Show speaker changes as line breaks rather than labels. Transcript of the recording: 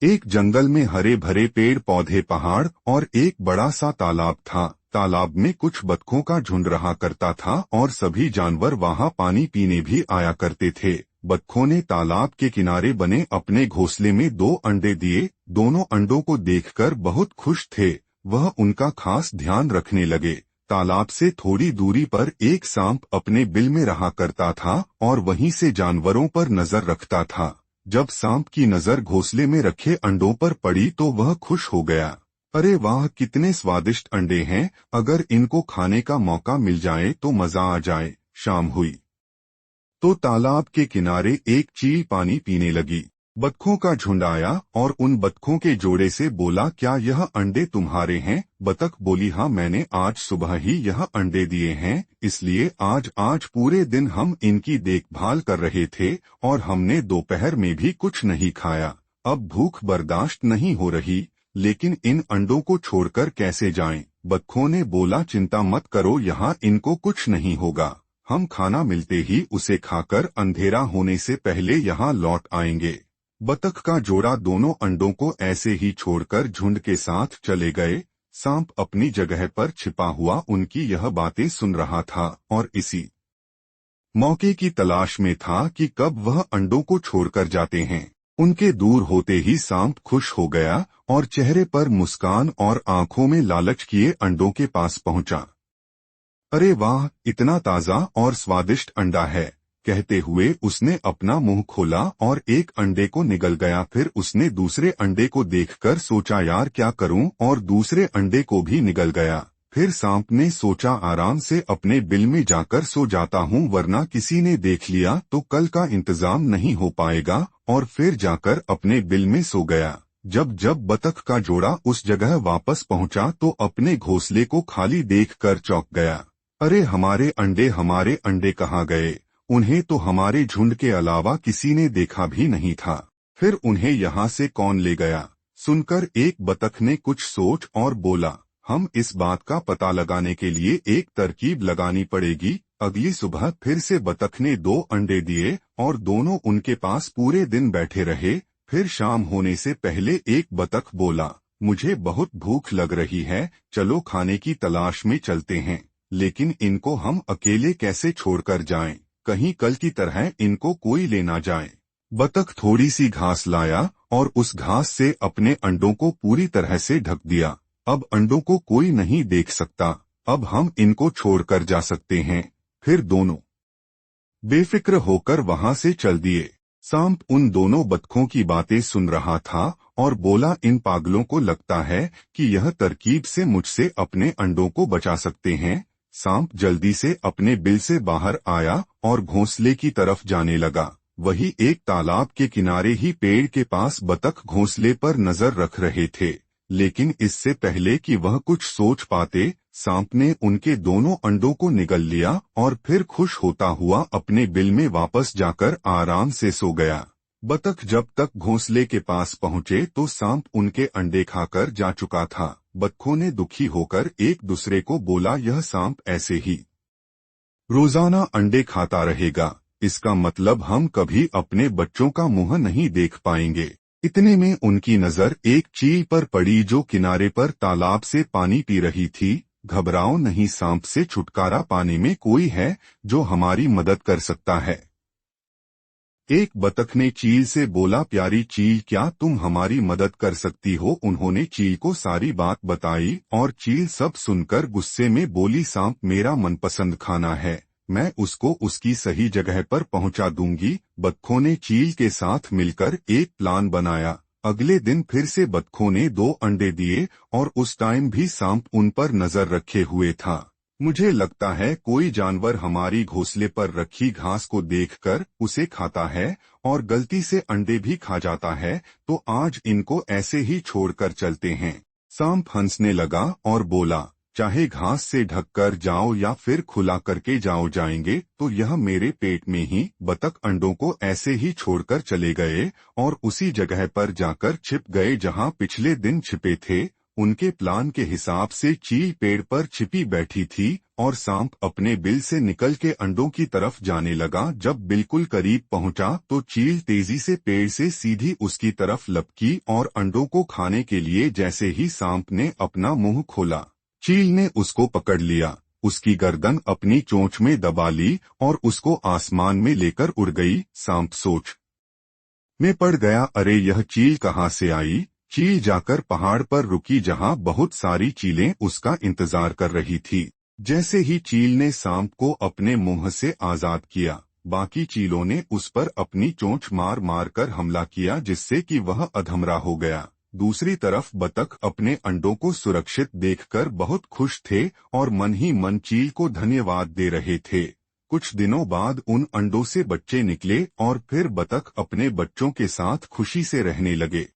एक जंगल में हरे भरे पेड़ पौधे, पहाड़ और एक बड़ा सा तालाब था। तालाब में कुछ बतखों का झुंड रहा करता था और सभी जानवर वहां पानी पीने भी आया करते थे। बतखों ने तालाब के किनारे बने अपने घोंसले में 2 अंडे दिए। दोनों अंडों को देखकर बहुत खुश थे। वह उनका खास ध्यान रखने लगे। तालाब से थोड़ी दूरी पर एक सांप अपने बिल में रहा करता था और वहीं से जानवरों पर नजर रखता था। जब सांप की नजर घोंसले में रखे अंडों पर पड़ी तो वह खुश हो गया। अरे वाह, कितने स्वादिष्ट अंडे हैं! अगर इनको खाने का मौका मिल जाए तो मजा आ जाए। शाम हुई तो तालाब के किनारे एक चील पानी पीने लगी। बतखों का झुंड आया और उन बतखों के जोड़े से बोला, क्या यह अंडे तुम्हारे हैं? बतख बोली, हाँ, मैंने आज सुबह ही यह अंडे दिए हैं, इसलिए आज पूरे दिन हम इनकी देखभाल कर रहे थे और हमने दोपहर में भी कुछ नहीं खाया। अब भूख बर्दाश्त नहीं हो रही, लेकिन इन अंडों को छोड़कर कैसे जाएं? बतखों ने बोला, चिंता मत करो, यहाँ इनको कुछ नहीं होगा। हम खाना मिलते ही उसे खाकर अंधेरा होने से पहले यहाँ लौट आएंगे। बतख का जोड़ा दोनों अंडों को ऐसे ही छोड़कर झुंड के साथ चले गए। सांप अपनी जगह पर छिपा हुआ उनकी यह बातें सुन रहा था और इसी मौके की तलाश में था कि कब वह अंडों को छोड़कर जाते हैं। उनके दूर होते ही सांप खुश हो गया और चेहरे पर मुस्कान और आंखों में लालच किए अंडों के पास पहुंचा। अरे वाह, इतना ताजा और स्वादिष्ट अंडा है, कहते हुए उसने अपना मुंह खोला और एक अंडे को निगल गया। फिर उसने दूसरे अंडे को देखकर सोचा, यार क्या करूं, और दूसरे अंडे को भी निगल गया। फिर सांप ने सोचा, आराम से अपने बिल में जाकर सो जाता हूं, वरना किसी ने देख लिया तो कल का इंतजाम नहीं हो पाएगा। और फिर जाकर अपने बिल में सो गया। जब बतख का जोड़ा उस जगह वापस पहुंचा तो अपने घोंसले को खाली देखकर चौंक गया। अरे हमारे अंडे कहाँ गए? उन्हें तो हमारे झुंड के अलावा किसी ने देखा भी नहीं था। फिर उन्हें यहाँ से कौन ले गया? सुनकर एक बतख ने कुछ सोच और बोला, हम इस बात का पता लगाने के लिए एक तरकीब लगानी पड़ेगी। अगली सुबह फिर से बतख ने 2 अंडे दिए और दोनों उनके पास पूरे दिन बैठे रहे। फिर शाम होने से पहले एक बतख बोला, मुझे बहुत भूख लग रही है, चलो खाने की तलाश में चलते हैं। लेकिन इनको हम अकेले कैसे छोड़कर जाएं? कहीं कल की तरह इनको कोई ले ना जाए। बतख थोड़ी सी घास लाया और उस घास से अपने अंडों को पूरी तरह से ढक दिया। अब अंडों को कोई नहीं देख सकता, अब हम इनको छोड़कर जा सकते हैं। फिर दोनों बेफिक्र होकर वहां से चल दिए। सांप उन दोनों बतखों की बातें सुन रहा था और बोला, इन पागलों को लगता है कि यह तरकीब से मुझसे अपने अंडों को बचा सकते हैं। सांप जल्दी से अपने बिल से बाहर आया और घोंसले की तरफ जाने लगा। वही एक तालाब के किनारे ही पेड़ के पास बतख घोंसले पर नजर रख रहे थे। लेकिन इससे पहले कि वह कुछ सोच पाते, सांप ने उनके दोनों अंडों को निगल लिया और फिर खुश होता हुआ अपने बिल में वापस जाकर आराम से सो गया। बतख जब तक घोंसले के पास पहुंचे तो सांप उनके अंडे खाकर जा चुका था। बतखों ने दुखी होकर एक दूसरे को बोला, यह सांप ऐसे ही रोजाना अंडे खाता रहेगा, इसका मतलब हम कभी अपने बच्चों का मुंह नहीं देख पाएंगे। इतने में उनकी नजर एक चील पर पड़ी जो किनारे पर तालाब से पानी पी रही थी। घबराओ नहीं, सांप से छुटकारा पाने में कोई है जो हमारी मदद कर सकता है। एक बतख ने चील से बोला, प्यारी चील, क्या तुम हमारी मदद कर सकती हो? उन्होंने चील को सारी बात बताई और चील सब सुनकर गुस्से में बोली, सांप मेरा मनपसंद खाना है, मैं उसको उसकी सही जगह पर पहुंचा दूंगी। बतखों ने चील के साथ मिलकर एक प्लान बनाया। अगले दिन फिर से बतखों ने 2 अंडे दिए और उस टाइम भी सांप उन पर नजर रखे हुए था। मुझे लगता है कोई जानवर हमारी घोंसले पर रखी घास को देखकर उसे खाता है और गलती से अंडे भी खा जाता है, तो आज इनको ऐसे ही छोड़कर चलते हैं। सांप हंसने लगा और बोला, चाहे घास से ढककर जाओ या फिर खुला करके जाएंगे तो यह मेरे पेट में ही। बतख अंडों को ऐसे ही छोड़कर चले गए और उसी जगह पर जाकर छिप गए जहां पिछले दिन छिपे थे। उनके प्लान के हिसाब से चील पेड़ पर छिपी बैठी थी और सांप अपने बिल से निकल के अंडों की तरफ जाने लगा। जब बिल्कुल करीब पहुंचा तो चील तेजी से पेड़ से सीधी उसकी तरफ लपकी और अंडों को खाने के लिए जैसे ही सांप ने अपना मुंह खोला, चील ने उसको पकड़ लिया, उसकी गर्दन अपनी चोंच में दबा ली और उसको आसमान में लेकर उड़ गई। सांप सोच में पड़ गया, अरे यह चील कहाँ से आई। चील जाकर पहाड़ पर रुकी जहाँ बहुत सारी चीलें उसका इंतजार कर रही थी। जैसे ही चील ने सांप को अपने मुंह से आजाद किया, बाकी चीलों ने उस पर अपनी चोंच मार मार कर हमला किया, जिससे कि वह अधमरा हो गया। दूसरी तरफ बतख अपने अंडों को सुरक्षित देखकर बहुत खुश थे और मन ही मन चील को धन्यवाद दे रहे थे। कुछ दिनों बाद उन अंडों से बच्चे निकले और फिर बतख अपने बच्चों के साथ खुशी से रहने लगे।